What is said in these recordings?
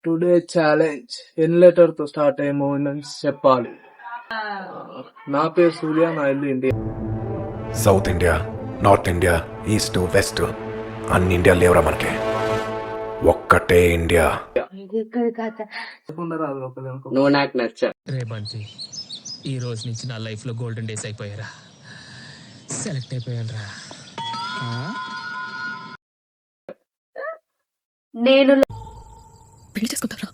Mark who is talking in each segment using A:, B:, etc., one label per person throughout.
A: Today challenge N letter తో start అయ్యే moments చెప్పాలి. నా పేరు సూర్య, నా ఇల్లు India.
B: South India, north India, east, west అన్ని ఇండియా లేవరా మనకి, ఒక్కటే ఇండియా.
A: చెప్పకుండా రాదు ఒకరు అనుకో.
C: నువ్వు నాకు నచ్చా.
D: రే బంటి, ఈ రోజు నుంచి నా లైఫ్ లో గోల్డెన్ డేస్ అయిపోయారా. సెలెక్ట్ అయిపోయాను రా.
E: నేను
F: పెళ్లి చేసుకుంటారా?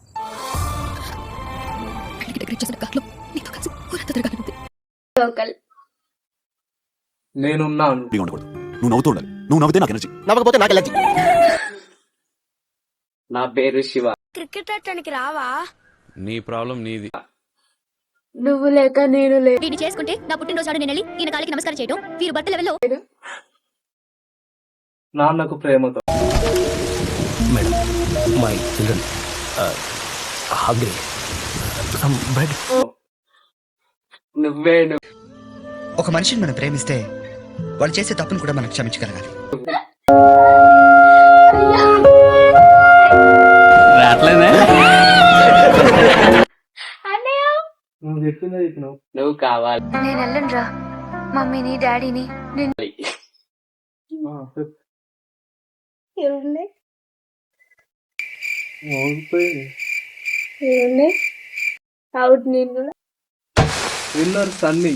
F: పెళ్లికి డెకరేట్ చేసిన కార్లో నీతో కలిసి ఊరంతా తిరగాలనుంది.
E: లోకల్
A: నేనున్నాను.
G: ఉండకూడదు. నువ్వు నవ్వుతూ ఉండాలి. నువ్వు నవ్వితే నాకు ఎనర్జీ, నవ్వకపోతే నాకు ఎలర్జీ.
C: నా పేరు శివ.
E: క్రికెట్ ఆడటానికి రావా?
H: నీ ప్రాబ్లం నీది.
E: నువ్వు లేక నేను లేదు.
F: వీడిని చేసుకుంటే నా పుట్టినరోజు నాడు నేను వెళ్ళి ఈయన కాలికి నమస్కారం చేయడం వీరు భర్త లెవెల్లో.
A: Nannaku Prematho.
D: Madam, my children hungry, some bread.
C: నువ్వే
I: ఒక మనిషిని మనం ప్రేమిస్తే వాళ్ళు చేసే తప్పును కూడా మనం క్షమించగలగాలి.
A: నువ్వు చెప్పిందే చెప్పినావు.
C: నువ్వు కావాలి.
E: నేను వెళ్ళనురా. మమ్మీని డాడీని అవుట్. నేను
A: విన్నర్ సన్నీ.